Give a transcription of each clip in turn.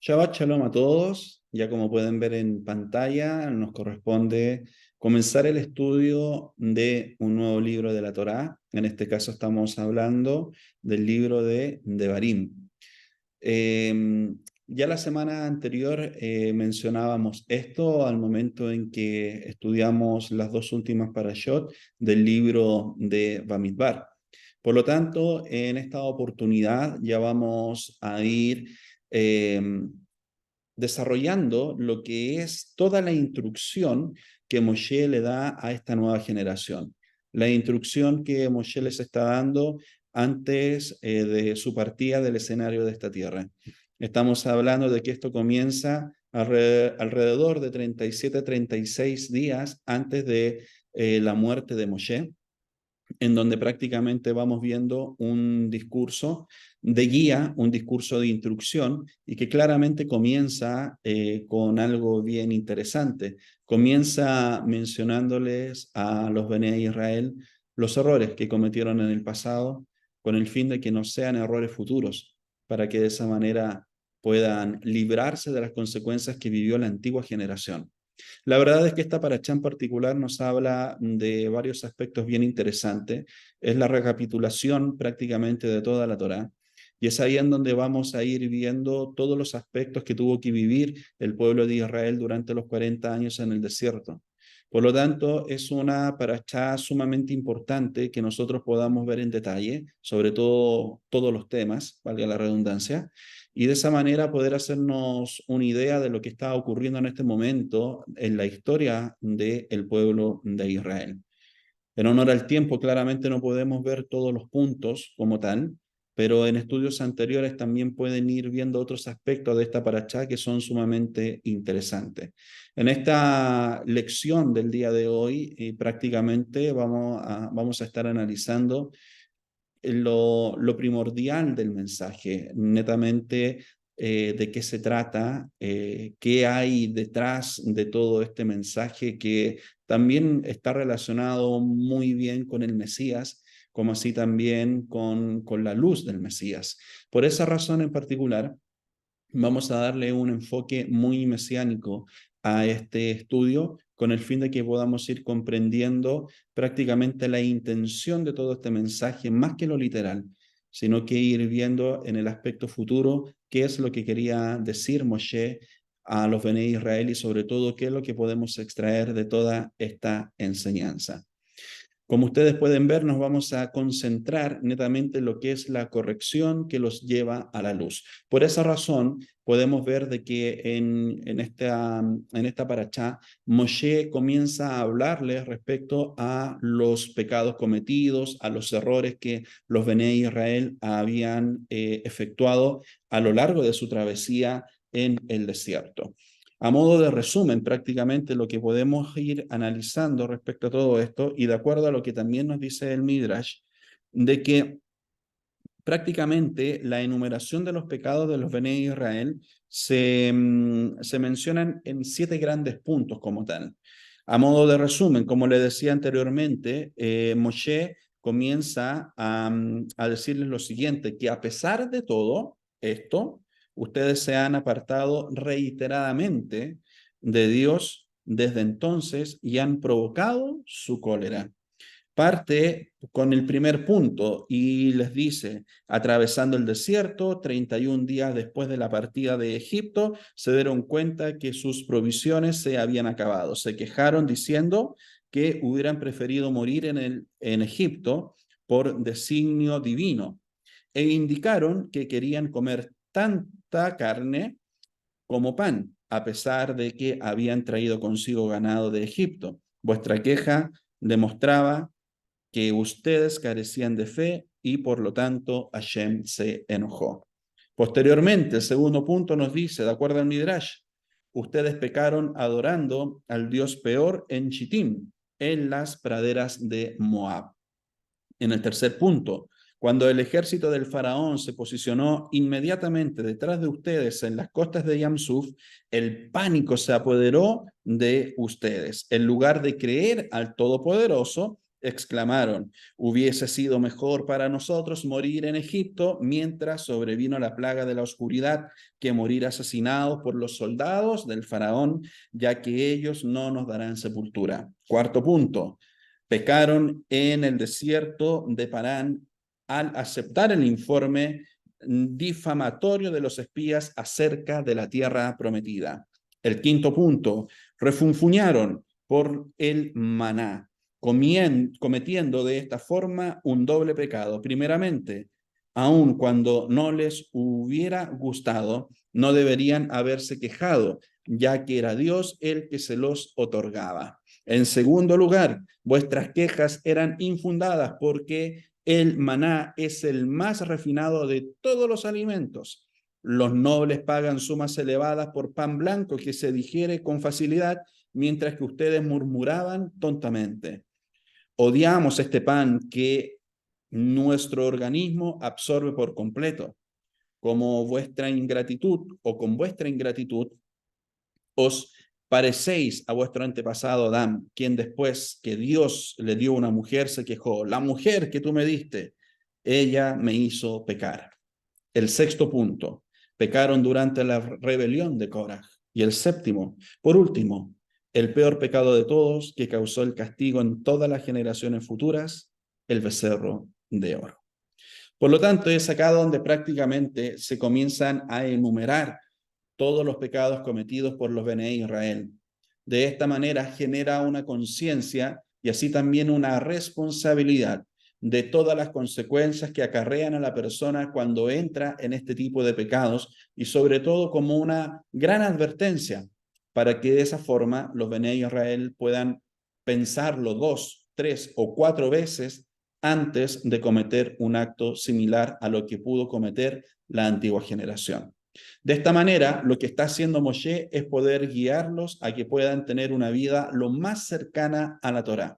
Shabbat Shalom a todos. Ya como pueden ver en pantalla, nos corresponde comenzar el estudio de un nuevo libro de la Torá. En este caso estamos hablando del libro de Devarim. Ya la semana anterior mencionábamos esto al momento en que estudiamos las dos últimas parashot del libro de Bamidbar. Por lo tanto, en esta oportunidad ya vamos a ir eh, desarrollando lo que es toda la instrucción que Moshe le da a esta nueva generación. La instrucción que Moshe les está dando antes de su partida del escenario de esta tierra. Estamos hablando de que esto comienza alrededor de 37, 36 días antes de la muerte de Moshe, en donde prácticamente vamos viendo un discurso de guía, un discurso de instrucción, y que claramente comienza con algo bien interesante. Comienza mencionándoles a los Bene Israel los errores que cometieron en el pasado, con el fin de que no sean errores futuros, para que de esa manera puedan librarse de las consecuencias que vivió la antigua generación. La verdad es que esta paracha en particular nos habla de varios aspectos bien interesantes. Es la recapitulación prácticamente de toda la Torá. Y es ahí en donde vamos a ir viendo todos los aspectos que tuvo que vivir el pueblo de Israel durante los 40 años en el desierto. Por lo tanto, es una paracha sumamente importante que nosotros podamos ver en detalle, sobre todo todos los temas, valga la redundancia, y de esa manera poder hacernos una idea de lo que está ocurriendo en este momento en la historia del pueblo de Israel. En honor al tiempo, claramente no podemos ver todos los puntos como tal, pero en estudios anteriores también pueden ir viendo otros aspectos de esta parachá que son sumamente interesantes. En esta lección del día de hoy, prácticamente vamos a estar analizando lo primordial del mensaje, netamente de qué se trata, qué hay detrás de todo este mensaje que también está relacionado muy bien con el Mesías, como así también con la luz del Mesías. Por esa razón en particular, vamos a darle un enfoque muy mesiánico a este estudio con el fin de que podamos ir comprendiendo prácticamente la intención de todo este mensaje, más que lo literal, sino que ir viendo en el aspecto futuro qué es lo que quería decir Moshe a los Bene Israel y sobre todo qué es lo que podemos extraer de toda esta enseñanza. Como ustedes pueden ver, nos vamos a concentrar netamente en lo que es la corrección que los lleva a la luz. Por esa razón, podemos ver de que en esta parachá, Moshe comienza a hablarles respecto a los pecados cometidos, a los errores que los Bene Israel habían efectuado a lo largo de su travesía en el desierto. A modo de resumen, prácticamente lo que podemos ir analizando respecto a todo esto, y de acuerdo a lo que también nos dice el Midrash, de que prácticamente la enumeración de los pecados de los Bene Israel se mencionan en 7 grandes puntos como tal. A modo de resumen, como le decía anteriormente, Moshe comienza a decirles lo siguiente, que a pesar de todo esto, ustedes se han apartado reiteradamente de Dios desde entonces y han provocado su cólera. Parte con el primer punto y les dice, atravesando el desierto, 31 días después de la partida de Egipto, se dieron cuenta que sus provisiones se habían acabado. Se quejaron diciendo que hubieran preferido morir en Egipto por designio divino e indicaron que querían comer tanta carne como pan, a pesar de que habían traído consigo ganado de Egipto. Vuestra queja demostraba que ustedes carecían de fe y por lo tanto Hashem se enojó. Posteriormente, el segundo punto nos dice, de acuerdo al Midrash, ustedes pecaron adorando al dios peor en Chittim, en las praderas de Moab. En el tercer punto, cuando el ejército del faraón se posicionó inmediatamente detrás de ustedes en las costas de Yamsuf, el pánico se apoderó de ustedes. En lugar de creer al Todopoderoso, exclamaron: hubiese sido mejor para nosotros morir en Egipto mientras sobrevino la plaga de la oscuridad que morir asesinados por los soldados del faraón, ya que ellos no nos darán sepultura. Cuarto punto: pecaron en el desierto de Parán al aceptar el informe difamatorio de los espías acerca de la tierra prometida. El quinto punto: refunfuñaron por el maná, cometiendo de esta forma un doble pecado. Primeramente, aun cuando no les hubiera gustado, no deberían haberse quejado, ya que era Dios el que se los otorgaba. En segundo lugar, vuestras quejas eran infundadas porque el maná es el más refinado de todos los alimentos. Los nobles pagan sumas elevadas por pan blanco que se digiere con facilidad, mientras que ustedes murmuraban tontamente. Odiamos este pan que nuestro organismo absorbe por completo. Como vuestra ingratitud o con vuestra ingratitud os parecéis a vuestro antepasado Adán, quien después que Dios le dio una mujer se quejó: la mujer que tú me diste, ella me hizo pecar. El sexto punto: pecaron durante la rebelión de Coraj. Y el séptimo, por último, el peor pecado de todos, que causó el castigo en todas las generaciones futuras: el becerro de oro. Por lo tanto, es acá donde prácticamente se comienzan a enumerar todos los pecados cometidos por los Bene Israel. De esta manera genera una conciencia y así también una responsabilidad de todas las consecuencias que acarrean a la persona cuando entra en este tipo de pecados, y sobre todo como una gran advertencia para que de esa forma los Bene Israel puedan pensarlo 2, 3 o 4 veces antes de cometer un acto similar a lo que pudo cometer la antigua generación. De esta manera, lo que está haciendo Moshe es poder guiarlos a que puedan tener una vida lo más cercana a la Torá,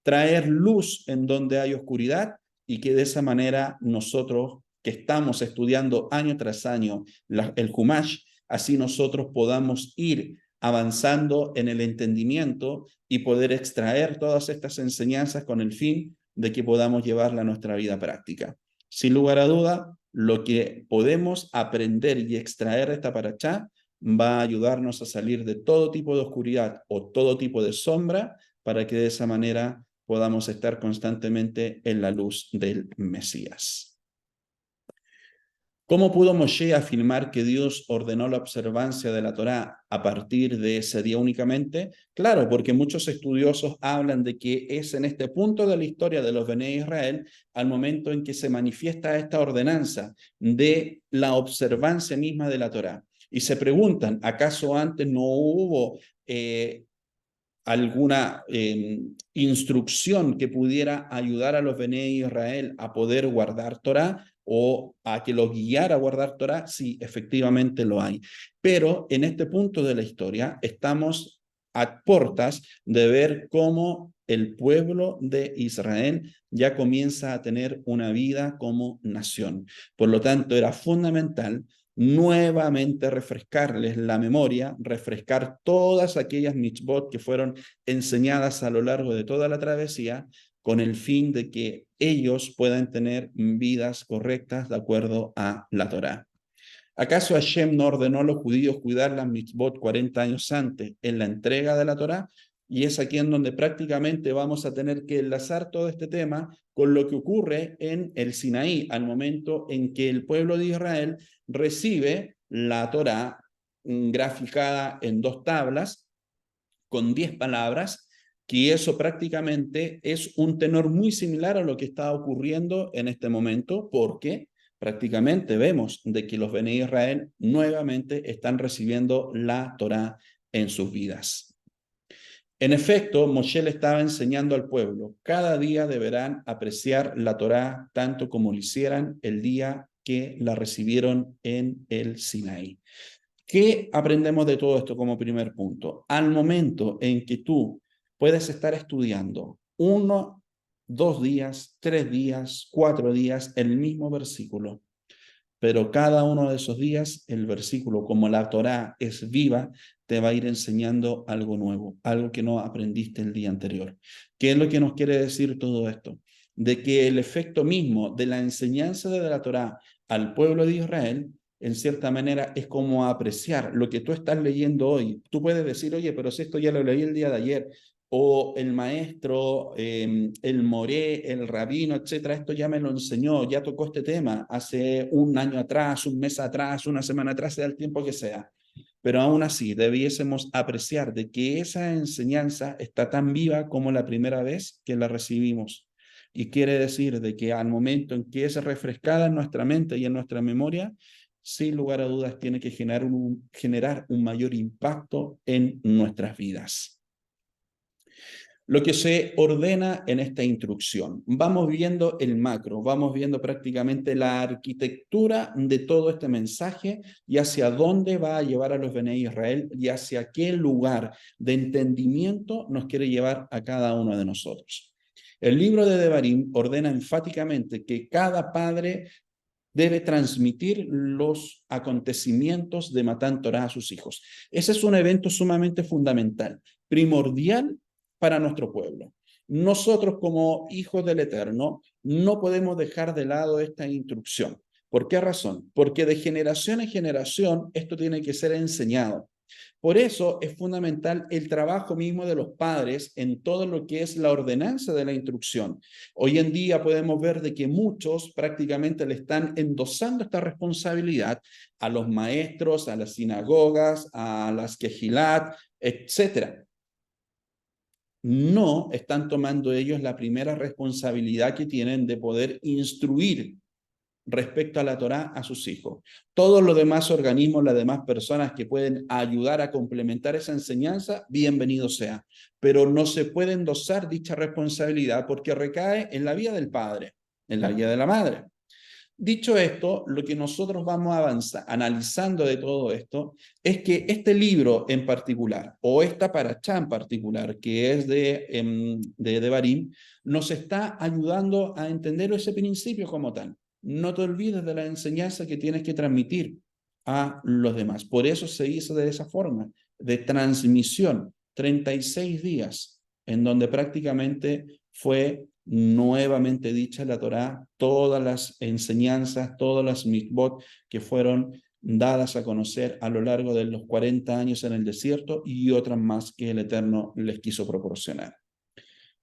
traer luz en donde hay oscuridad, y que de esa manera nosotros que estamos estudiando año tras año el Humash, así nosotros podamos ir avanzando en el entendimiento y poder extraer todas estas enseñanzas con el fin de que podamos llevarla a nuestra vida práctica. Sin lugar a duda, lo que podemos aprender y extraer de esta parashá va a ayudarnos a salir de todo tipo de oscuridad o todo tipo de sombra, para que de esa manera podamos estar constantemente en la luz del Mesías. ¿Cómo pudo Moshe afirmar que Dios ordenó la observancia de la Torá a partir de ese día únicamente? Claro, porque muchos estudiosos hablan de que es en este punto de la historia de los Bene Israel, al momento en que se manifiesta esta ordenanza de la observancia misma de la Torá. Y se preguntan, ¿acaso antes no hubo alguna instrucción que pudiera ayudar a los Bene Israel a poder guardar Torá o a que los guiara a guardar Torá? Sí, efectivamente lo hay. Pero en este punto de la historia estamos a puertas de ver cómo el pueblo de Israel ya comienza a tener una vida como nación. Por lo tanto, era fundamental nuevamente refrescarles la memoria, refrescar todas aquellas mitzvot que fueron enseñadas a lo largo de toda la travesía, con el fin de que ellos puedan tener vidas correctas de acuerdo a la Torá. ¿Acaso Hashem no ordenó a los judíos cuidar las mitzvot 40 años antes en la entrega de la Torá? Y es aquí en donde prácticamente vamos a tener que enlazar todo este tema con lo que ocurre en el Sinaí, al momento en que el pueblo de Israel recibe la Torá graficada en 2 tablas con 10 palabras, que eso prácticamente es un tenor muy similar a lo que está ocurriendo en este momento, porque prácticamente vemos de que los Bene Israel nuevamente están recibiendo la Torá en sus vidas. En efecto, Moshe le estaba enseñando al pueblo: cada día deberán apreciar la Torá tanto como lo hicieran el día que la recibieron en el Sinaí. ¿Qué aprendemos de todo esto como primer punto? Al momento en que tú puedes estar estudiando 1, 2 días, 3 días, 4 días el mismo versículo, pero cada uno de esos días el versículo, como la Torá es viva, te va a ir enseñando algo nuevo, algo que no aprendiste el día anterior. ¿Qué es lo que nos quiere decir todo esto? De que el efecto mismo de la enseñanza de la Torá al pueblo de Israel, en cierta manera, es como apreciar lo que tú estás leyendo hoy. Tú puedes decir, oye, pero si esto ya lo leí el día de ayer, o el maestro, el moré, el rabino, etcétera, esto ya me lo enseñó, ya tocó este tema hace un año atrás, un mes atrás, una semana atrás, sea el tiempo que sea. Pero aún así, debiésemos apreciar de que esa enseñanza está tan viva como la primera vez que la recibimos. Y quiere decir de que al momento en que es refrescada en nuestra mente y en nuestra memoria, sin lugar a dudas, tiene que generar un mayor impacto en nuestras vidas. Lo que se ordena en esta instrucción. Vamos viendo el macro, vamos viendo prácticamente la arquitectura de todo este mensaje y hacia dónde va a llevar a los Bene Israel y hacia qué lugar de entendimiento nos quiere llevar a cada uno de nosotros. El libro de Devarim ordena enfáticamente que cada padre debe transmitir los acontecimientos de Matán Torah a sus hijos. Ese es un evento sumamente fundamental, primordial para nuestro pueblo. Nosotros como hijos del Eterno no podemos dejar de lado esta instrucción. ¿Por qué razón? Porque de generación en generación esto tiene que ser enseñado. Por eso es fundamental el trabajo mismo de los padres en todo lo que es la ordenanza de la instrucción. Hoy en día podemos ver de que muchos prácticamente le están endosando esta responsabilidad a los maestros, a las sinagogas, a las quejilat, etcétera. No están tomando ellos la primera responsabilidad que tienen de poder instruir respecto a la Torá a sus hijos. Todos los demás organismos, las demás personas que pueden ayudar a complementar esa enseñanza, bienvenido sea. Pero no se puede endosar dicha responsabilidad porque recae en la vida del padre, en la vida de la madre. Dicho esto, lo que nosotros vamos a avanzar, analizando de todo esto, es que este libro en particular, o esta parachá en particular, que es de Devarim, nos está ayudando a entender ese principio como tal. No te olvides de la enseñanza que tienes que transmitir a los demás. Por eso se hizo de esa forma, de transmisión, 36 días, en donde prácticamente fue nuevamente dicha la Torá, todas las enseñanzas, todas las mitzvot que fueron dadas a conocer a lo largo de los 40 años en el desierto y otras más que el Eterno les quiso proporcionar.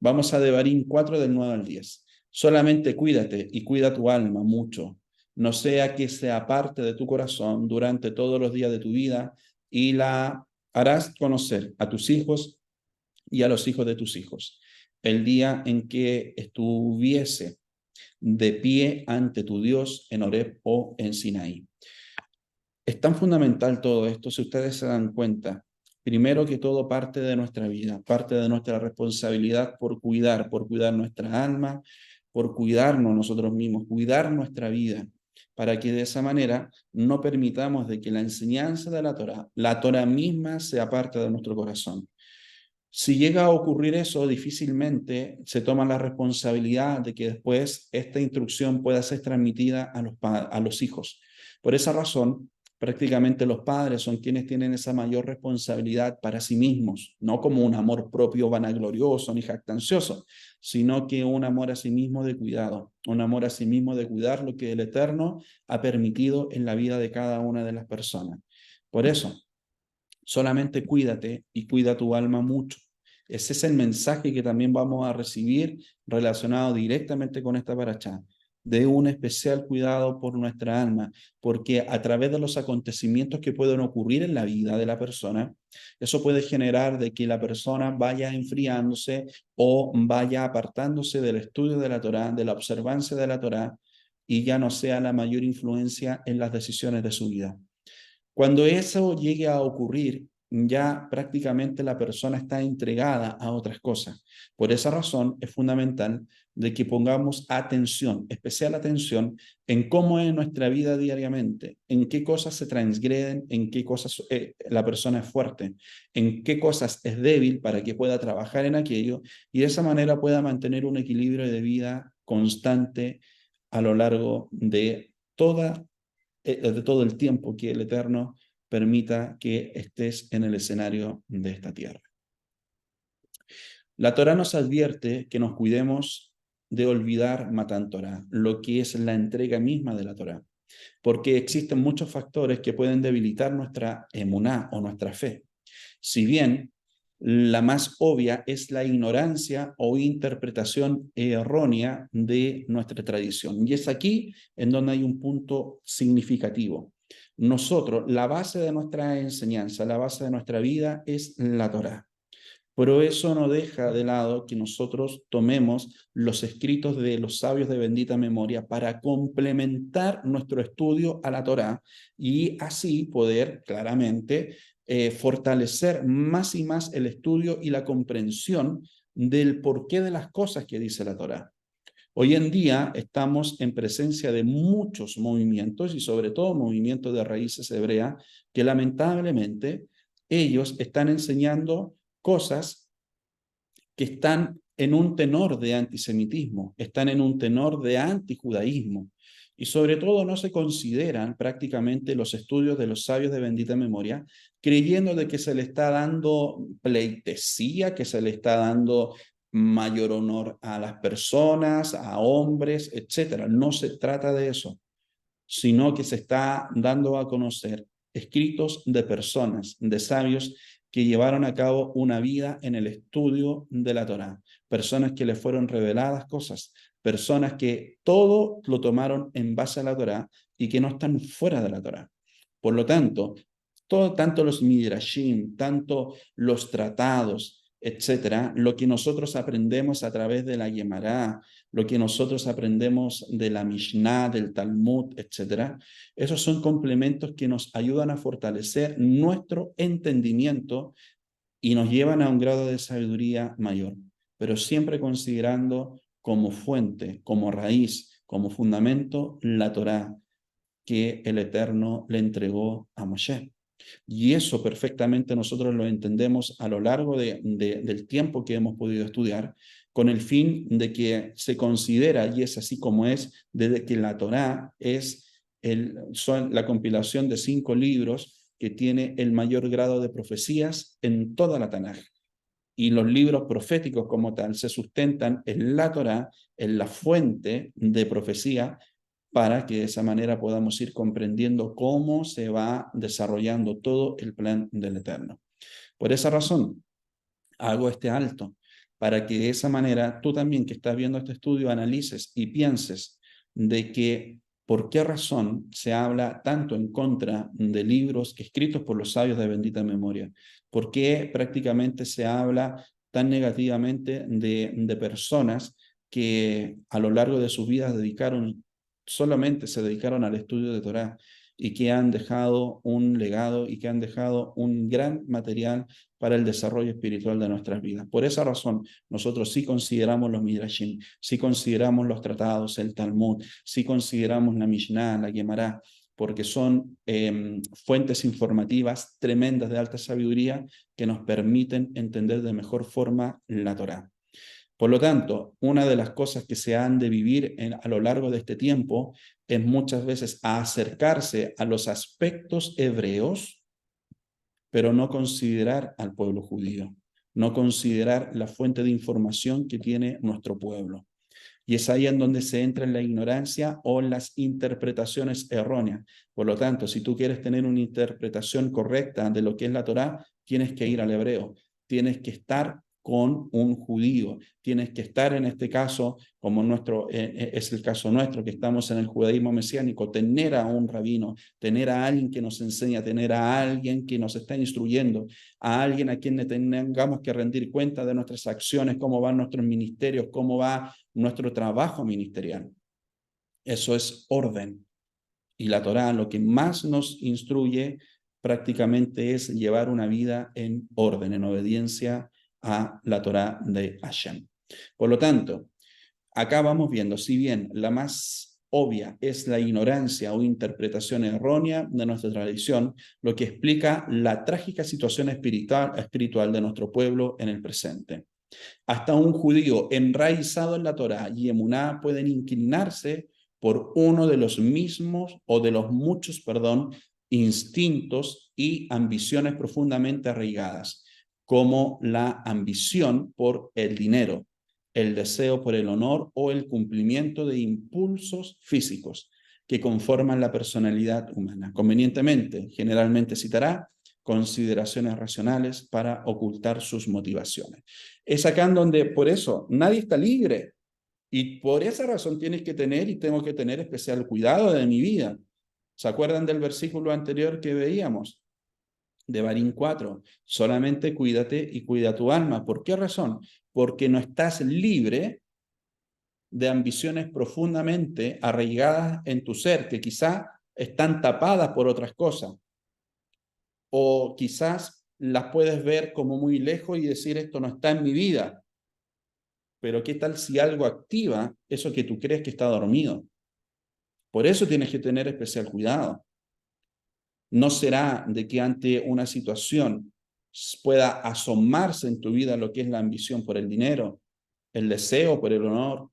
Vamos a Devarim 4 del 9 al 10. Solamente cuídate y cuida tu alma mucho, no sea que se aparte de tu corazón durante todos los días de tu vida y la harás conocer a tus hijos y a los hijos de tus hijos. El día en que estuviese de pie ante tu Dios en Horeb o en Sinaí. Es tan fundamental todo esto, si ustedes se dan cuenta, primero que todo parte de nuestra vida, parte de nuestra responsabilidad por cuidar nuestra alma, por cuidarnos nosotros mismos, cuidar nuestra vida, para que de esa manera no permitamos de que la enseñanza de la Torah misma sea parte de nuestro corazón. Si llega a ocurrir eso, difícilmente se toma la responsabilidad de que después esta instrucción pueda ser transmitida a los hijos. Por esa razón, prácticamente los padres son quienes tienen esa mayor responsabilidad para sí mismos, no como un amor propio vanaglorioso ni jactancioso, sino que un amor a sí mismo de cuidado, un amor a sí mismo de cuidar lo que el Eterno ha permitido en la vida de cada una de las personas. Por eso, solamente cuídate y cuida tu alma mucho. Ese es el mensaje que también vamos a recibir relacionado directamente con esta parachá, de un especial cuidado por nuestra alma, porque a través de los acontecimientos que pueden ocurrir en la vida de la persona, eso puede generar de que la persona vaya enfriándose o vaya apartándose del estudio de la Torá, de la observancia de la Torá, y ya no sea la mayor influencia en las decisiones de su vida. Cuando eso llegue a ocurrir, ya prácticamente la persona está entregada a otras cosas. Por esa razón es fundamental de que pongamos atención, especial atención, en cómo es nuestra vida diariamente, en qué cosas se transgreden, en qué cosas la persona es fuerte, en qué cosas es débil para que pueda trabajar en aquello y de esa manera pueda mantener un equilibrio de vida constante a lo largo de toda de todo el tiempo que el Eterno permita que estés en el escenario de esta tierra. La Torá nos advierte que nos cuidemos de olvidar Matan Torá, lo que es la entrega misma de la Torá, porque existen muchos factores que pueden debilitar nuestra emuná o nuestra fe. Si bien la más obvia es la ignorancia o interpretación errónea de nuestra tradición. Y es aquí en donde hay un punto significativo. Nosotros, la base de nuestra enseñanza, la base de nuestra vida es la Torá. Pero eso no deja de lado que nosotros tomemos los escritos de los sabios de bendita memoria para complementar nuestro estudio a la Torá y así poder claramente fortalecer más y más el estudio y la comprensión del porqué de las cosas que dice la Torá. Hoy en día estamos en presencia de muchos movimientos y sobre todo movimientos de raíces hebreas que lamentablemente ellos están enseñando cosas que están en un tenor de antisemitismo, están en un tenor de antijudaísmo, y sobre todo no se consideran prácticamente los estudios de los sabios de bendita memoria, creyendo de que se le está dando pleitesía, que se le está dando mayor honor a las personas, a hombres, etcétera. No se trata de eso, sino que se está dando a conocer escritos de personas, de sabios que llevaron a cabo una vida en el estudio de la Torá, personas que les fueron reveladas cosas, personas que todo lo tomaron en base a la Torá y que no están fuera de la Torá. Por lo tanto, tanto los midrashim, tanto los tratados, etcétera, lo que nosotros aprendemos a través de la Gemara, lo que nosotros aprendemos de la Mishnah, del Talmud, etcétera, esos son complementos que nos ayudan a fortalecer nuestro entendimiento y nos llevan a un grado de sabiduría mayor, pero siempre considerando como fuente, como raíz, como fundamento la Torá que el Eterno le entregó a Moshe. Y eso perfectamente nosotros lo entendemos a lo largo del tiempo que hemos podido estudiar, con el fin de que se considera, y es así como es, desde que la Torá es la compilación de 5 libros que tiene el mayor grado de profecías en toda la Tanaj. Y los libros proféticos como tal se sustentan en la Torá, en la fuente de profecía, para que de esa manera podamos ir comprendiendo cómo se va desarrollando todo el plan del Eterno. Por esa razón, hago este alto, para que de esa manera tú también que estás viendo este estudio analices y pienses de que por qué razón se habla tanto en contra de libros escritos por los sabios de bendita memoria, por qué prácticamente se habla tan negativamente de personas que a lo largo de sus vidas solamente se dedicaron al estudio de Torá y que han dejado un legado y que han dejado un gran material para el desarrollo espiritual de nuestras vidas. Por esa razón, nosotros sí consideramos los Midrashim, sí consideramos los tratados, el Talmud, sí consideramos la Mishnah, la Gemara, porque son fuentes informativas tremendas de alta sabiduría que nos permiten entender de mejor forma la Torá. Por lo tanto, una de las cosas que se han de vivir a lo largo de este tiempo es muchas veces acercarse a los aspectos hebreos, pero no considerar al pueblo judío, no considerar la fuente de información que tiene nuestro pueblo. Y es ahí en donde se entra en la ignorancia o en las interpretaciones erróneas. Por lo tanto, si tú quieres tener una interpretación correcta de lo que es la Torá, tienes que ir al hebreo, tienes que estar con un judío, tienes que estar en este caso, como es el caso nuestro, que estamos en el judaísmo mesiánico, tener a un rabino, tener a alguien que nos enseña, tener a alguien que nos está instruyendo, a alguien a quien le tengamos que rendir cuenta de nuestras acciones, cómo van nuestros ministerios, cómo va nuestro trabajo ministerial. Eso es orden. Y la Torá lo que más nos instruye prácticamente es llevar una vida en orden, en obediencia a la Torá de Hashem. Por lo tanto, acá vamos viendo, si bien la más obvia es la ignorancia o interpretación errónea de nuestra tradición, lo que explica la trágica situación espiritual de nuestro pueblo en el presente. Hasta un judío enraizado en la Torá y emuná pueden inclinarse por uno de los mismos o de los muchos, instintos y ambiciones profundamente arraigadas, como la ambición por el dinero, el deseo por el honor o el cumplimiento de impulsos físicos que conforman la personalidad humana. Convenientemente, generalmente citará consideraciones racionales para ocultar sus motivaciones. Es acá en donde, por eso, nadie está libre. Y por esa razón tienes que tener y tengo que tener especial cuidado de mi vida. ¿Se acuerdan del versículo anterior que veíamos? De Barín 4. Solamente cuídate y cuida tu alma. ¿Por qué razón? Porque no estás libre de ambiciones profundamente arraigadas en tu ser, que quizá están tapadas por otras cosas. O quizás las puedes ver como muy lejos y decir, esto no está en mi vida. Pero ¿qué tal si algo activa eso que tú crees que está dormido? Por eso tienes que tener especial cuidado. No será de que ante una situación pueda asomarse en tu vida lo que es la ambición por el dinero, el deseo por el honor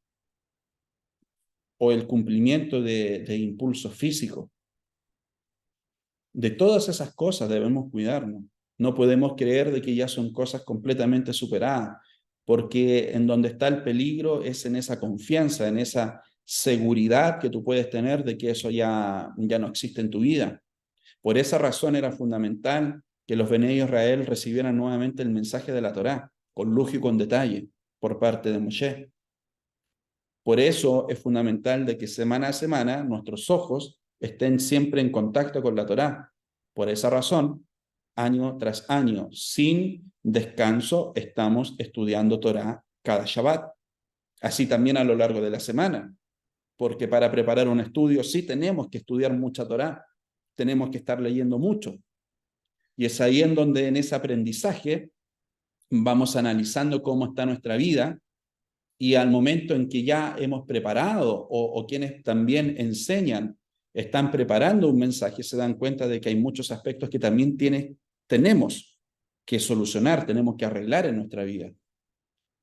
o el cumplimiento de impulsos físicos. De todas esas cosas debemos cuidarnos. No podemos creer de que ya son cosas completamente superadas, porque en donde está el peligro es en esa confianza, en esa seguridad que tú puedes tener de que eso ya no existe en tu vida. Por esa razón era fundamental que los Bené Israel recibieran nuevamente el mensaje de la Torá, con lujo y con detalle, por parte de Moshe. Por eso es fundamental de que semana a semana nuestros ojos estén siempre en contacto con la Torá. Por esa razón, año tras año, sin descanso, estamos estudiando Torá cada Shabbat. Así también a lo largo de la semana, porque para preparar un estudio sí tenemos que estudiar mucha Torá, tenemos que estar leyendo mucho. Y es ahí en donde en ese aprendizaje vamos analizando cómo está nuestra vida y al momento en que ya hemos preparado o quienes también enseñan están preparando un mensaje, se dan cuenta de que hay muchos aspectos que también tenemos que solucionar, tenemos que arreglar en nuestra vida.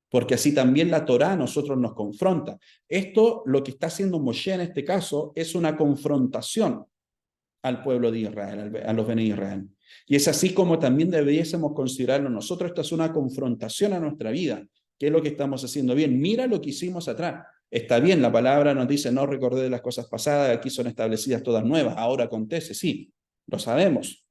Porque así también la Torá a nosotros nos confronta. Esto, lo que está haciendo Moshe en este caso, es una confrontación al pueblo de Israel, a los Bené Israel. Y es así como también debiésemos considerarlo nosotros. Esta es una confrontación a nuestra vida. ¿Qué es lo que estamos haciendo bien? Mira lo que hicimos atrás. Está bien, la palabra nos dice, no recordé de las cosas pasadas, aquí son establecidas todas nuevas, ahora acontece, sí, lo sabemos.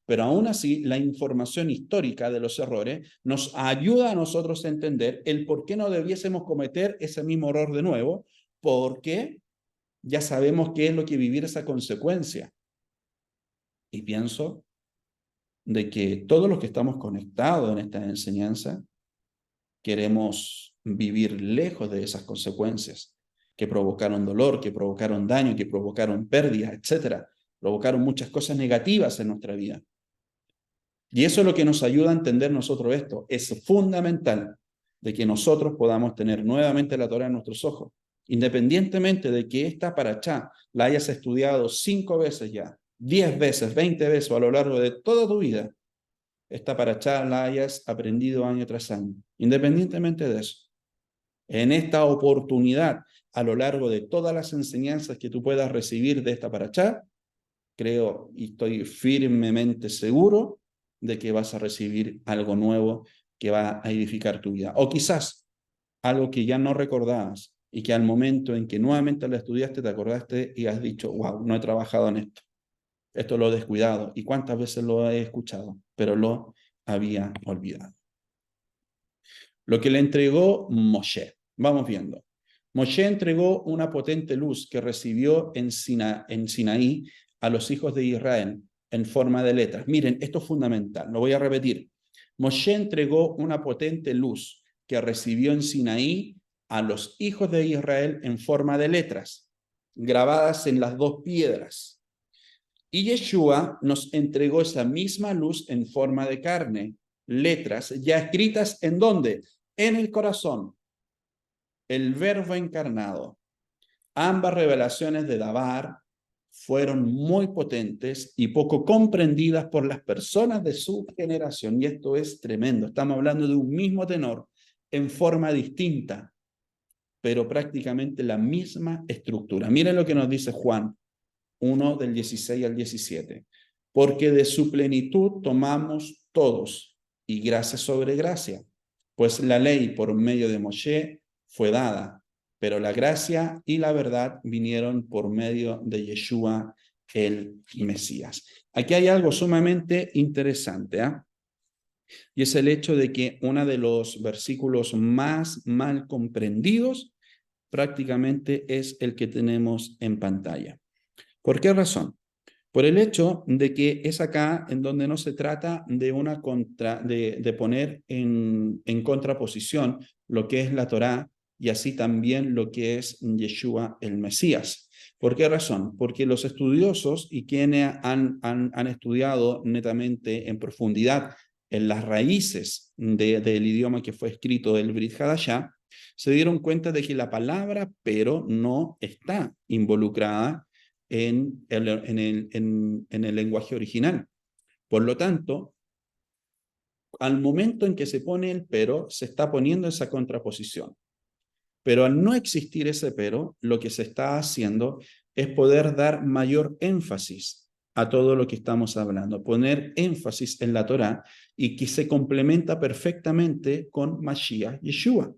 Pero aún así, la información histórica de los errores nos ayuda a nosotros a entender el por qué no debiésemos cometer ese mismo error de nuevo, porque ya sabemos qué es lo que vivir esa consecuencia. Y pienso de que todos los que estamos conectados en esta enseñanza queremos vivir lejos de esas consecuencias que provocaron dolor, que provocaron daño, que provocaron pérdidas, etcétera. Provocaron muchas cosas negativas en nuestra vida. Y eso es lo que nos ayuda a entender nosotros esto. Es fundamental de que nosotros podamos tener nuevamente la Torá en nuestros ojos, independientemente de que esta parachá la hayas estudiado 5 veces ya, 10 veces, 20 veces a lo largo de toda tu vida, esta parachá la hayas aprendido año tras año, independientemente de eso. En esta oportunidad, a lo largo de todas las enseñanzas que tú puedas recibir de esta parachá, creo y estoy firmemente seguro de que vas a recibir algo nuevo que va a edificar tu vida. O quizás algo que ya no recordabas y que al momento en que nuevamente lo estudiaste te acordaste y has dicho, wow, no he trabajado en esto. Esto lo he descuidado. ¿Y cuántas veces lo he escuchado? Pero lo había olvidado. Lo que le entregó Moshe. Vamos viendo. Moshe entregó una potente luz que recibió en Sinaí a los hijos de Israel en forma de letras. Miren, esto es fundamental, lo voy a repetir. Moshe entregó una potente luz que recibió en Sinaí a los hijos de Israel en forma de letras, grabadas en las 2 piedras. Y Yeshua nos entregó esa misma luz en forma de carne, letras ya escritas ¿en dónde? En el corazón, el verbo encarnado. Ambas revelaciones de Dabar fueron muy potentes y poco comprendidas por las personas de su generación. Y esto es tremendo. Estamos hablando de un mismo tenor en forma distinta. pero prácticamente la misma estructura. Miren lo que nos dice Juan 1 del 16 al 17. Porque de su plenitud tomamos todos, y gracia sobre gracia. Pues la ley por medio de Moshe fue dada, pero la gracia y la verdad vinieron por medio de Yeshua el Mesías. Aquí hay algo sumamente interesante, ¿eh? Y es el hecho de que uno de los versículos más mal comprendidos prácticamente es el que tenemos en pantalla. ¿Por qué razón? Por el hecho de que es acá en donde no se trata de de poner en contraposición lo que es la Torá y así también lo que es Yeshua el Mesías. ¿Por qué razón? Porque los estudiosos y quienes han estudiado netamente en profundidad en las raíces del idioma que fue escrito del Brit Hadashah, se dieron cuenta de que la palabra pero no está involucrada en el lenguaje original. Por lo tanto, al momento en que se pone el pero, se está poniendo esa contraposición. Pero al no existir ese pero, lo que se está haciendo es poder dar mayor énfasis a todo lo que estamos hablando, poner énfasis en la Torá y que se complementa perfectamente con Mashiach Yeshua.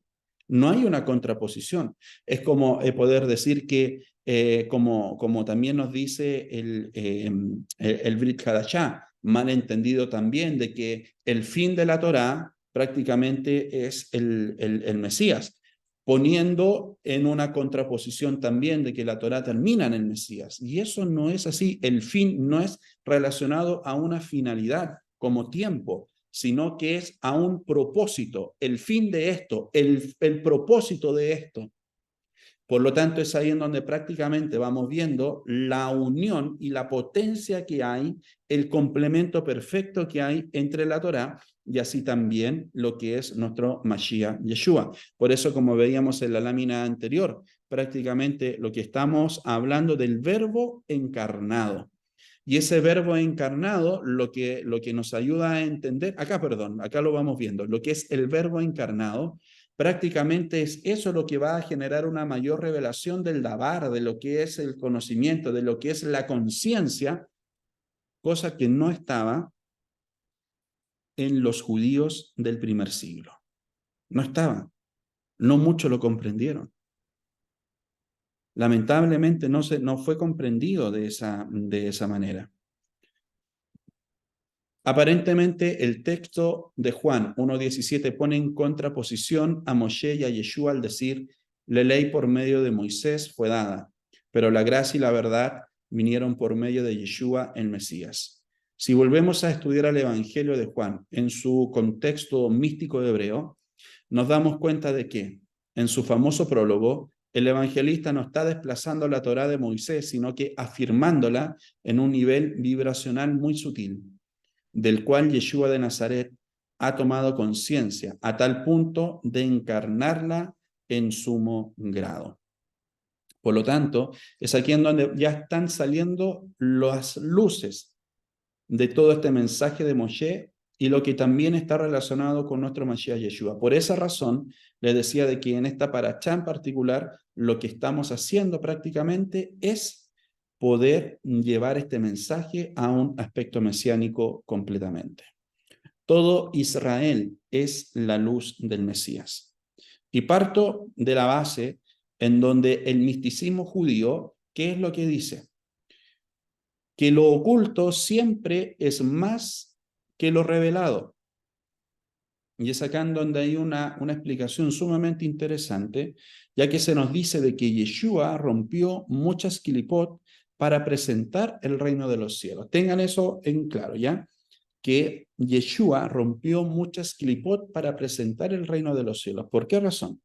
No hay una contraposición. Es como poder decir que, como también nos dice el Brit Hadashah, mal entendido también, de que el fin de la Torá prácticamente es el Mesías, poniendo en una contraposición también de que la Torá termina en el Mesías. Y eso no es así. El fin no es relacionado a una finalidad como tiempo, sino que es a un propósito. El fin de esto, el propósito de esto. Por lo tanto, es ahí en donde prácticamente vamos viendo la unión y la potencia que hay, el complemento perfecto que hay entre la Torá y así también lo que es nuestro Mashiach Yeshua. Por eso, como veíamos en la lámina anterior, prácticamente lo que estamos hablando del verbo encarnado. Y ese verbo encarnado, lo que nos ayuda a entender, acá lo vamos viendo, lo que es el verbo encarnado, prácticamente es eso lo que va a generar una mayor revelación del Dabar, de lo que es el conocimiento, de lo que es la conciencia, cosa que no estaba en los judíos del primer siglo. No estaba, no mucho lo comprendieron. Lamentablemente no fue comprendido de esa manera. Aparentemente el texto de Juan 1.17 pone en contraposición a Moshe y a Yeshua al decir, la ley por medio de Moisés fue dada, pero la gracia y la verdad vinieron por medio de Yeshua el Mesías. Si volvemos a estudiar el Evangelio de Juan en su contexto místico hebreo, nos damos cuenta de que en su famoso prólogo, el evangelista no está desplazando la Torá de Moisés, sino que afirmándola en un nivel vibracional muy sutil, del cual Yeshua de Nazaret ha tomado conciencia a tal punto de encarnarla en sumo grado. Por lo tanto, es aquí en donde ya están saliendo las luces de todo este mensaje de Moshe y lo que también está relacionado con nuestro Mashiach Yeshua. Por esa razón, les decía de que en esta parashá en particular, lo que estamos haciendo prácticamente es poder llevar este mensaje a un aspecto mesiánico completamente. Todo Israel es la luz del Mesías. Y parto de la base en donde el misticismo judío, ¿qué es lo que dice? Que lo oculto siempre es más que lo revelado. Y es acá en donde hay una explicación sumamente interesante, ya que se nos dice de que Yeshua rompió muchas kilipot para presentar el reino de los cielos. Tengan eso en claro, ¿ya? Que Yeshua rompió muchas kilipot para presentar el reino de los cielos. ¿Por qué razón?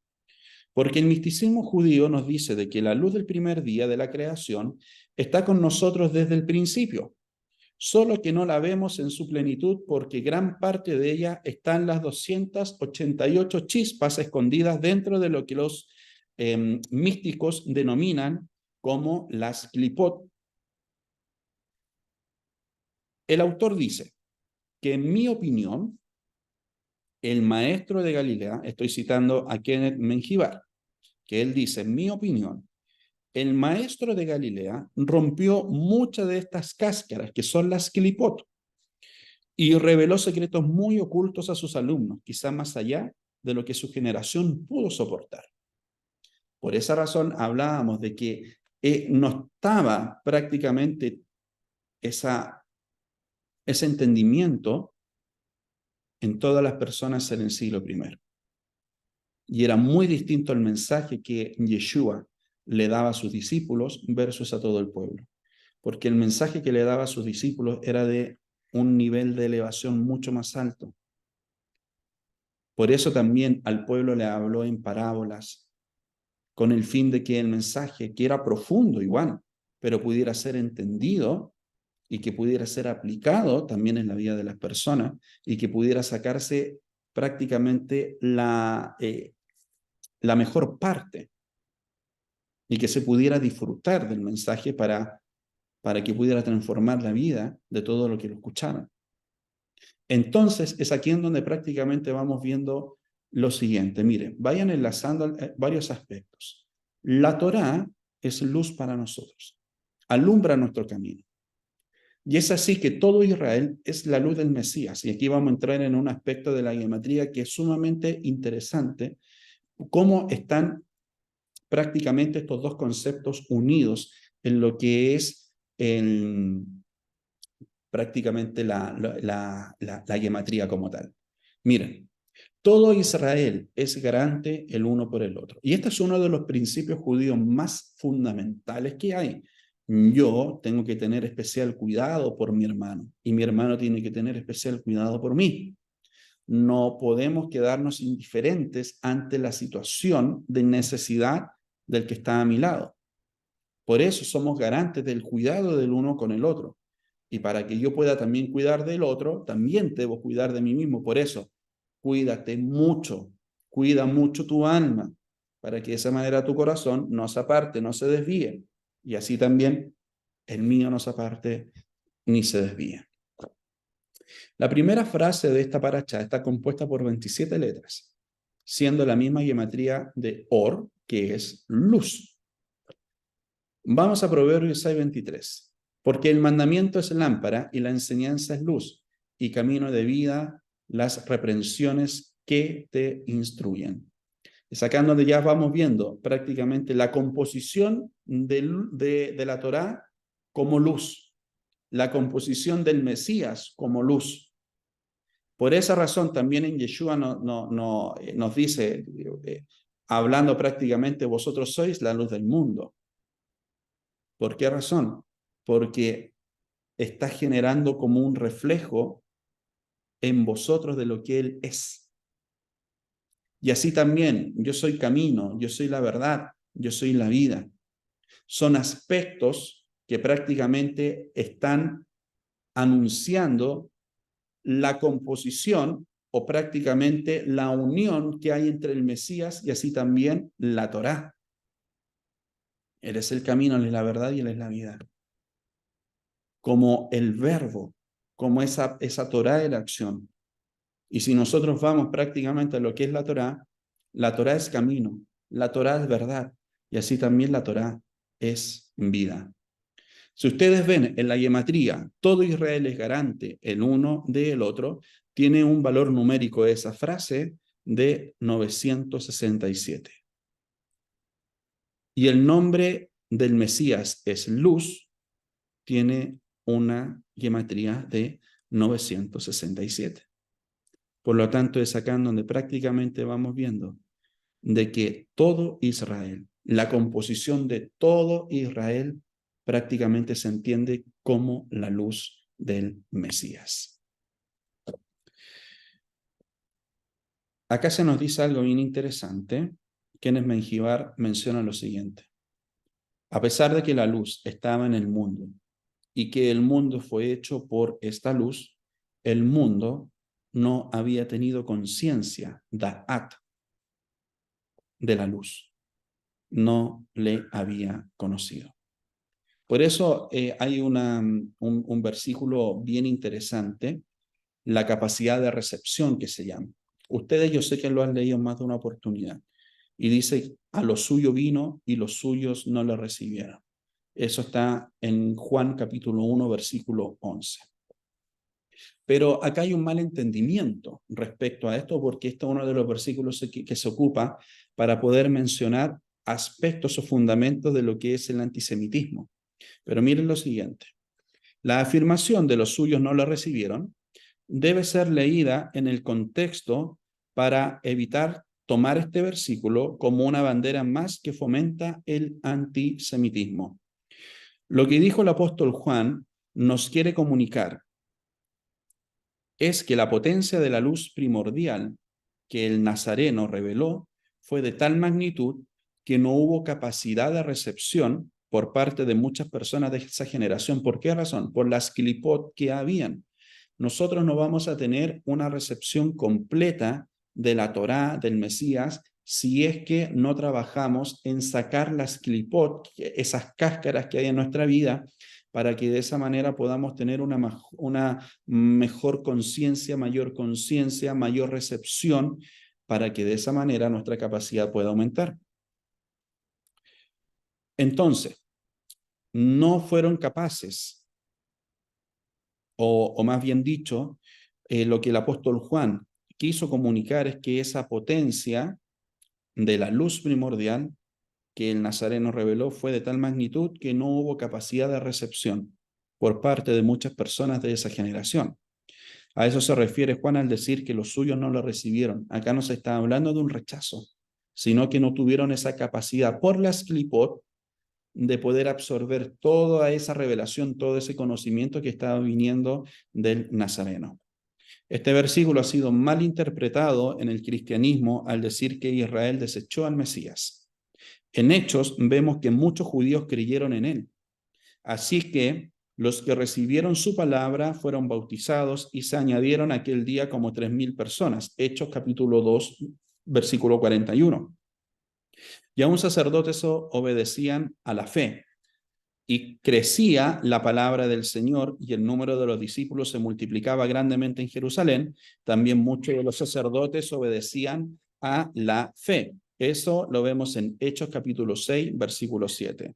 Porque el misticismo judío nos dice de que la luz del primer día de la creación está con nosotros desde el principio, solo que no la vemos en su plenitud porque gran parte de ella está en las 288 chispas escondidas dentro de lo que los místicos denominan como las clipot. El autor dice que en mi opinión, el maestro de Galilea, estoy citando a Kenneth Menjivar, que él dice, en mi opinión, el maestro de Galilea rompió muchas de estas cáscaras, que son las clipot, y reveló secretos muy ocultos a sus alumnos, quizá más allá de lo que su generación pudo soportar. Por esa razón hablábamos de que no estaba prácticamente ese entendimiento en todas las personas en el siglo I. Y era muy distinto el mensaje que Yeshua le daba a sus discípulos versus a todo el pueblo. Porque el mensaje que le daba a sus discípulos era de un nivel de elevación mucho más alto. Por eso también al pueblo le habló en parábolas, con el fin de que el mensaje, que era profundo igual, pero pudiera ser entendido y que pudiera ser aplicado también en la vida de las personas y que pudiera sacarse prácticamente la mejor parte y que se pudiera disfrutar del mensaje para que pudiera transformar la vida de todo lo que lo escucharan. Entonces, es aquí en donde prácticamente vamos viendo lo siguiente. Miren, vayan enlazando varios aspectos. La Torá es luz para nosotros, alumbra nuestro camino. Y es así que todo Israel es la luz del Mesías. Y aquí vamos a entrar en un aspecto de la gematría que es sumamente interesante, cómo están prácticamente estos dos conceptos unidos en lo que es prácticamente la gematría como tal. Miren, todo Israel es garante el uno por el otro. Y este es uno de los principios judíos más fundamentales que hay. Yo tengo que tener especial cuidado por mi hermano y mi hermano tiene que tener especial cuidado por mí. No podemos quedarnos indiferentes ante la situación de necesidad del que está a mi lado. Por eso somos garantes del cuidado del uno con el otro. Y para que yo pueda también cuidar del otro, también debo cuidar de mí mismo. Por eso, cuídate mucho, cuida mucho tu alma, para que de esa manera tu corazón no se aparte, no se desvíe. Y así también el mío no se aparte ni se desvíe. La primera frase de esta paracha está compuesta por 27 letras, siendo la misma gematría de Or, que es luz. Vamos a Proverbios 6:23. Porque el mandamiento es lámpara y la enseñanza es luz, y camino de vida las reprensiones que te instruyen. Es acá donde ya vamos viendo prácticamente la composición de la Torá como luz, la composición del Mesías como luz. Por esa razón también en Yeshua nos dice, hablando prácticamente, vosotros sois la luz del mundo. ¿Por qué razón? Porque está generando como un reflejo en vosotros de lo que Él es. Y así también, yo soy camino, yo soy la verdad, yo soy la vida. Son aspectos que prácticamente están anunciando la composición o prácticamente la unión que hay entre el Mesías y así también la Torá. Él es el camino, Él es la verdad y Él es la vida. Como el verbo, como esa Torá de la acción. Y si nosotros vamos prácticamente a lo que es la Torá es camino, la Torá es verdad y así también la Torá es vida. Si ustedes ven en la gematría, todo Israel es garante el uno del otro, tiene un valor numérico esa frase de 967. Y el nombre del Mesías es luz, tiene una gematría de 967. Por lo tanto, es acá en donde prácticamente vamos viendo de que todo Israel, la composición de todo Israel, prácticamente se entiende como la luz del Mesías. Acá se nos dice algo bien interesante. Kenneth Menjivar menciona lo siguiente. A pesar de que la luz estaba en el mundo y que el mundo fue hecho por esta luz, el mundo no había tenido conciencia, da'at, de la luz. No le había conocido. Por eso hay un versículo bien interesante, la capacidad de recepción que se llama. Ustedes yo sé que lo han leído en más de una oportunidad, Y dice, a lo suyo vino y los suyos no le recibieron. Eso está en Juan capítulo 1, versículo 11. Pero acá hay un mal entendimiento respecto a esto, porque este es uno de los versículos que se ocupa para poder mencionar aspectos o fundamentos de lo que es el antisemitismo. Pero miren lo siguiente. La afirmación de los suyos no la recibieron debe ser leída en el contexto para evitar tomar este versículo como una bandera más que fomenta el antisemitismo. Lo que dijo el apóstol Juan nos quiere comunicar es que la potencia de la luz primordial que el Nazareno reveló fue de tal magnitud que no hubo capacidad de recepción por parte de muchas personas de esa generación. ¿Por qué razón? Por las clipot que habían. Nosotros no vamos a tener una recepción completa de la Torá, del Mesías, si es que no trabajamos en sacar las clipot, esas cáscaras que hay en nuestra vida, para que de esa manera podamos tener una mejor conciencia, mayor recepción, para que de esa manera nuestra capacidad pueda aumentar. Entonces, no fueron capaces, o más bien dicho, lo que el apóstol Juan quiso comunicar es que esa potencia de la luz primordial que el Nazareno reveló fue de tal magnitud que no hubo capacidad de recepción por parte de muchas personas de esa generación. A eso se refiere Juan al decir que los suyos no lo recibieron. Acá no se está hablando de un rechazo, sino que no tuvieron esa capacidad por las clipot de poder absorber toda esa revelación, todo ese conocimiento que estaba viniendo del Nazareno. Este versículo ha sido mal interpretado en el cristianismo al decir que Israel desechó al Mesías. En Hechos vemos que muchos judíos creyeron en él. Así que los que recibieron su palabra fueron bautizados y se añadieron aquel día como 3,000 personas. Hechos capítulo 2, versículo 41. Y aún sacerdotes obedecían a la fe. Y crecía la palabra del Señor y el número de los discípulos se multiplicaba grandemente en Jerusalén. También muchos de los sacerdotes obedecían a la fe. Eso lo vemos en Hechos capítulo 6, versículo 7.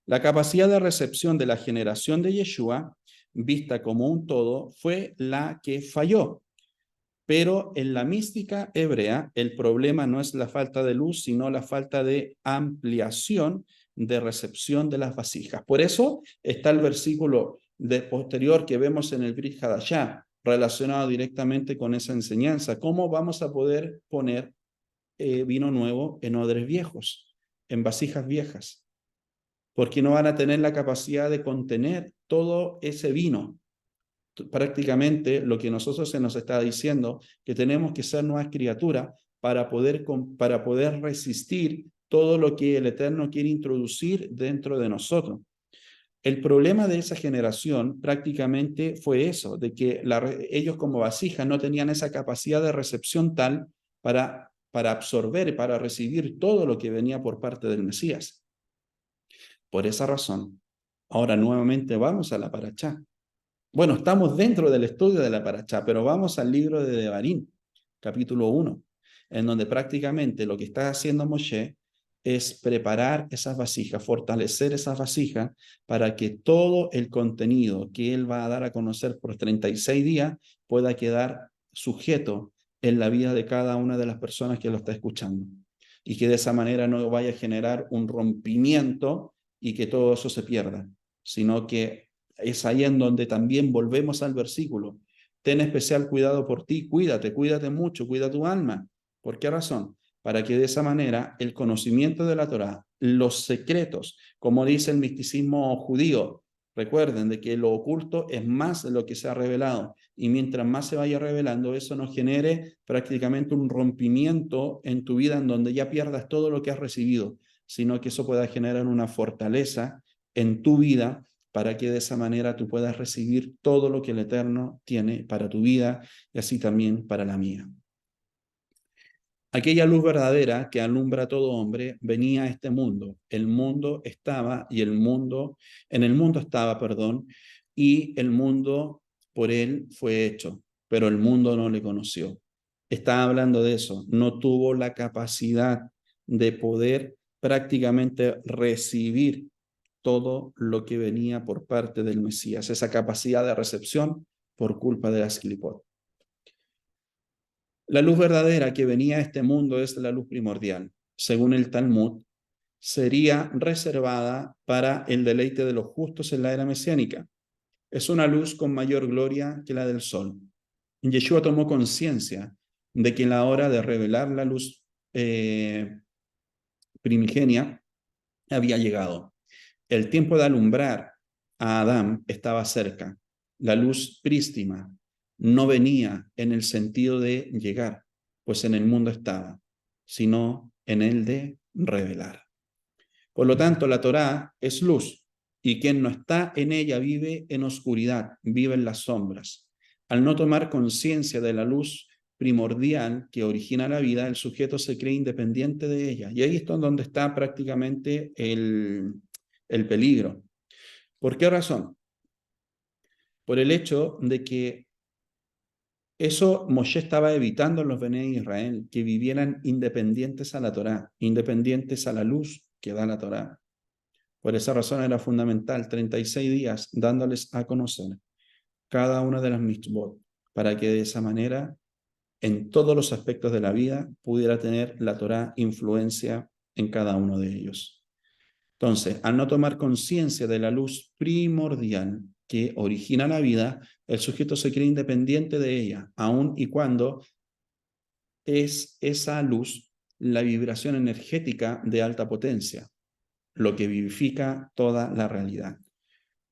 La capacidad de recepción de la generación de Yeshua, vista como un todo, fue la que falló. Pero en la mística hebrea, el problema no es la falta de luz, sino la falta de ampliación de recepción de las vasijas. Por eso está el versículo posterior que vemos en el Brit Hadashah, relacionado directamente con esa enseñanza. ¿Cómo vamos a poder poner vino nuevo en odres viejos, en vasijas viejas? Porque no van a tener la capacidad de contener todo ese vino. Prácticamente lo que nosotros se nos está diciendo, que tenemos que ser nuevas criaturas para poder resistir todo lo que el Eterno quiere introducir dentro de nosotros. El problema de esa generación prácticamente fue eso, de que ellos como vasijas no tenían esa capacidad de recepción tal para absorber, para recibir todo lo que venía por parte del Mesías. Por esa razón, ahora nuevamente vamos a la Parashá. Bueno, estamos dentro del estudio de la Parashá, pero vamos al libro de Devarim, capítulo 1, en donde prácticamente lo que está haciendo Moshe es preparar esas vasijas, fortalecer esas vasijas para que todo el contenido que él va a dar a conocer por 36 días pueda quedar sujeto en la vida de cada una de las personas que lo está escuchando. Y que de esa manera no vaya a generar un rompimiento y que todo eso se pierda, sino que es ahí en donde también volvemos al versículo. Ten especial cuidado por ti, cuídate mucho, cuida tu alma. ¿Por qué razón? Para que de esa manera el conocimiento de la Torá, los secretos, como dice el misticismo judío, recuerden de que lo oculto es más de lo que se ha revelado y mientras más se vaya revelando, eso nos genere prácticamente un rompimiento en tu vida en donde ya pierdas todo lo que has recibido, sino que eso pueda generar una fortaleza en tu vida para que de esa manera tú puedas recibir todo lo que el Eterno tiene para tu vida y así también para la mía. Aquella luz verdadera que alumbra a todo hombre venía a este mundo. El mundo estaba y en el mundo estaba, y el mundo por él fue hecho, pero el mundo no le conoció. Está hablando de eso, no tuvo la capacidad de poder prácticamente recibir todo lo que venía por parte del Mesías, esa capacidad de recepción por culpa de las clipot. La luz verdadera que venía a este mundo es la luz primordial. Según el Talmud, sería reservada para el deleite de los justos en la era mesiánica. Es una luz con mayor gloria que la del sol. Yeshua tomó conciencia de que en la hora de revelar la luz primigenia había llegado. El tiempo de alumbrar a Adán estaba cerca. La luz prístina no venía en el sentido de llegar, pues en el mundo estaba, sino en el de revelar. Por lo tanto, la Torá es luz, y quien no está en ella vive en oscuridad, vive en las sombras. Al no tomar conciencia de la luz primordial que origina la vida, el sujeto se cree independiente de ella. Y ahí es donde está prácticamente el peligro. ¿Por qué razón? Por el hecho de que eso Moshe estaba evitando en los Bené Israel, que vivieran independientes a la Torá, independientes a la luz que da la Torá. Por esa razón era fundamental 36 días dándoles a conocer cada una de las mitzvot, para que de esa manera, en todos los aspectos de la vida, pudiera tener la Torá influencia en cada uno de ellos. Entonces, al no tomar conciencia de la luz primordial que origina la vida, el sujeto se cree independiente de ella, aun y cuando es esa luz la vibración energética de alta potencia, lo que vivifica toda la realidad.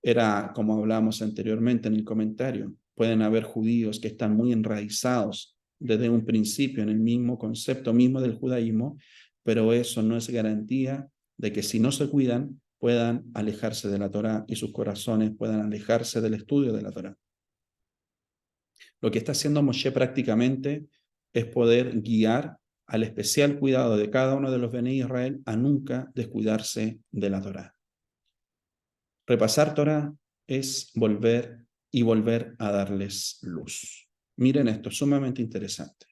Era, como hablábamos anteriormente en el comentario, pueden haber judíos que están muy enraizados desde un principio en el mismo concepto mismo del judaísmo, pero eso no es garantía de que si no se cuidan puedan alejarse de la Torá y sus corazones puedan alejarse del estudio de la Torá. Lo que está haciendo Moshe prácticamente es poder guiar al especial cuidado de cada uno de los Bené Israel a nunca descuidarse de la Torá. Repasar Torá es volver a darles luz. Miren esto, es sumamente interesante.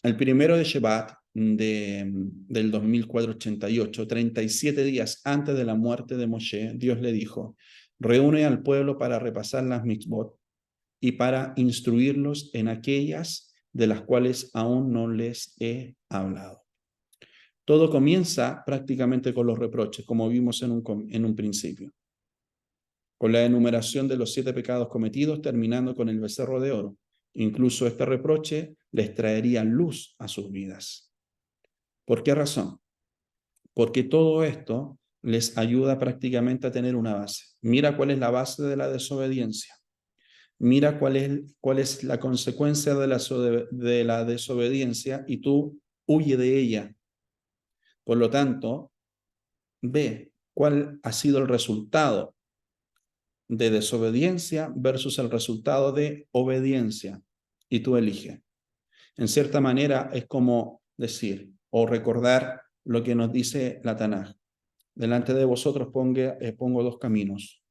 El primero de Shevat del 2488, 37 días antes de la muerte de Moshe, Dios le dijo, reúne al pueblo para repasar las mitzvot y para instruirlos en aquellas de las cuales aún no les he hablado. Todo comienza prácticamente con los reproches, como vimos en un principio, con la enumeración de los 7 pecados cometidos, terminando con el becerro de oro. Incluso este reproche les traería luz a sus vidas. ¿Por qué razón? Porque todo esto les ayuda prácticamente a tener una base. Mira cuál es la base de la desobediencia. Mira cuál es la consecuencia de la desobediencia y tú huye de ella. Por lo tanto, ve cuál ha sido el resultado de desobediencia versus el resultado de obediencia y tú eliges. En cierta manera es como decir o recordar lo que nos dice la Tanaj. Delante de vosotros pongo 2 caminos,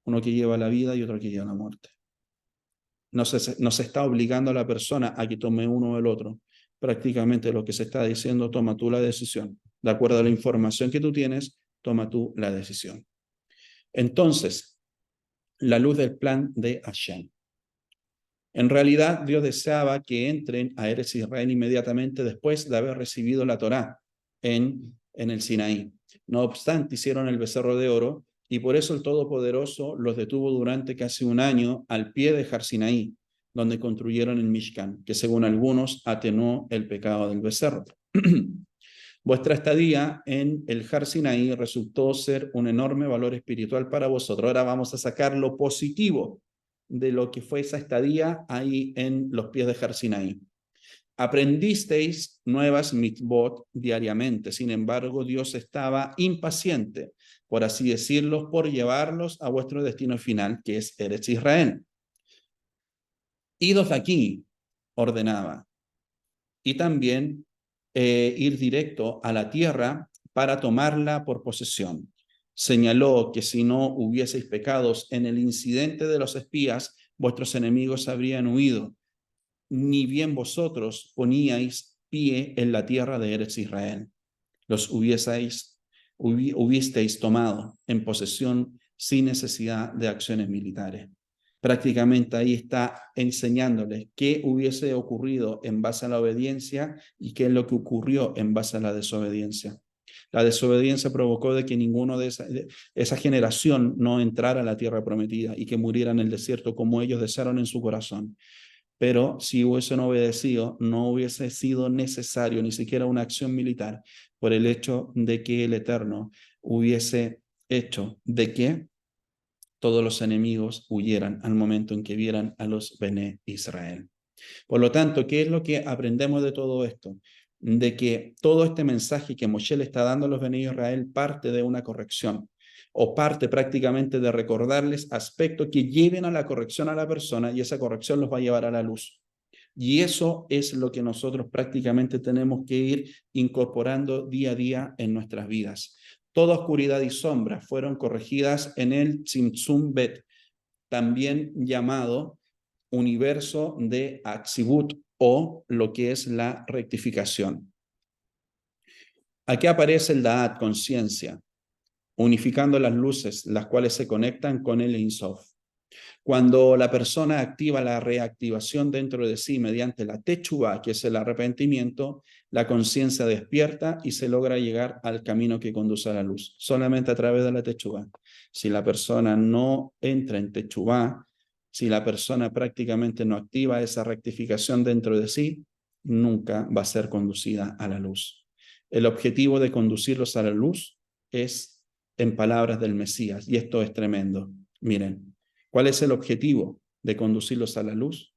uno que lleva a la vida y otro que lleva a la muerte. No se está obligando a la persona a que tome uno o el otro. Prácticamente lo que se está diciendo, toma tú la decisión. De acuerdo a la información que tú tienes, toma tú la decisión. Entonces, la luz del plan de Hashem. En realidad, Dios deseaba que entren a Eretz Israel inmediatamente después de haber recibido la Torá en el Sinaí. No obstante, hicieron el becerro de oro y por eso el Todopoderoso los detuvo durante casi un año al pie de Har Sinaí, donde construyeron el Mishkan, que según algunos atenuó el pecado del becerro. Vuestra estadía en el Har Sinaí resultó ser un enorme valor espiritual para vosotros. Ahora vamos a sacar lo positivo de lo que fue esa estadía ahí en los pies de Har Sinaí. Aprendisteis nuevas mitzvot diariamente. Sin embargo, Dios estaba impaciente, por así decirlo, por llevarlos a vuestro destino final, que es Eretz Israel. Idos aquí, ordenaba. Y también ir directo a la tierra para tomarla por posesión. Señaló que si no hubieseis pecados en el incidente de los espías, vuestros enemigos habrían huido. Ni bien vosotros poníais pie en la tierra de Eretz Israel. Los hubisteis tomado en posesión sin necesidad de acciones militares. Prácticamente ahí está enseñándoles qué hubiese ocurrido en base a la obediencia y qué es lo que ocurrió en base a la desobediencia. La desobediencia provocó de que ninguno de esa generación no entrara a la tierra prometida y que muriera en el desierto como ellos desearon en su corazón. Pero si hubiesen obedecido, no hubiese sido necesario ni siquiera una acción militar por el hecho de que el Eterno hubiese hecho de que todos los enemigos huyeran al momento en que vieran a los Bené Israel. Por lo tanto, ¿qué es lo que aprendemos de todo esto? De que todo este mensaje que Moshe le está dando a los Bené Israel parte de una corrección o parte prácticamente de recordarles aspectos que lleven a la corrección a la persona y esa corrección los va a llevar a la luz. Y eso es lo que nosotros prácticamente tenemos que ir incorporando día a día en nuestras vidas. Toda oscuridad y sombra fueron corregidas en el Tzimtzum Bet, también llamado universo de Atzibut o lo que es la rectificación. Aquí aparece el Da'at, conciencia, unificando las luces, las cuales se conectan con el Ein Sof. Cuando la persona activa la reactivación dentro de sí mediante la Teshuvá, que es el arrepentimiento, la conciencia despierta y se logra llegar al camino que conduce a la luz, solamente a través de la Teshuvá. Si la persona no entra en Teshuvá, si la persona prácticamente no activa esa rectificación dentro de sí, nunca va a ser conducida a la luz. El objetivo de conducirlos a la luz es en palabras del Mesías, y esto es tremendo. Miren, ¿cuál es el objetivo de conducirlos a la luz?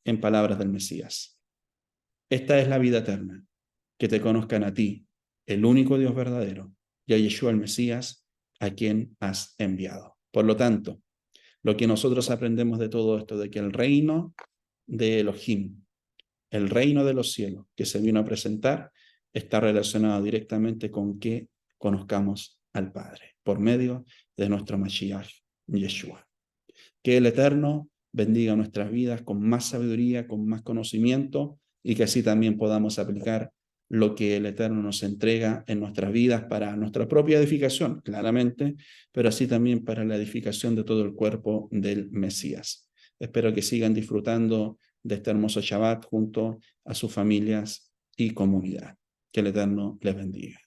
En palabras del Mesías. Esta es la vida eterna, que te conozcan a ti, el único Dios verdadero, y a Yeshua el Mesías, a quien has enviado. Por lo tanto, lo que nosotros aprendemos de todo esto, de que el reino de Elohim, el reino de los cielos que se vino a presentar, está relacionado directamente con que conozcamos al Padre, por medio de nuestro Mashiach, Yeshua. Que el Eterno bendiga nuestras vidas con más sabiduría, con más conocimiento y que así también podamos aplicar lo que el Eterno nos entrega en nuestras vidas para nuestra propia edificación, claramente, pero así también para la edificación de todo el cuerpo del Mesías. Espero que sigan disfrutando de este hermoso Shabbat junto a sus familias y comunidad. Que el Eterno les bendiga.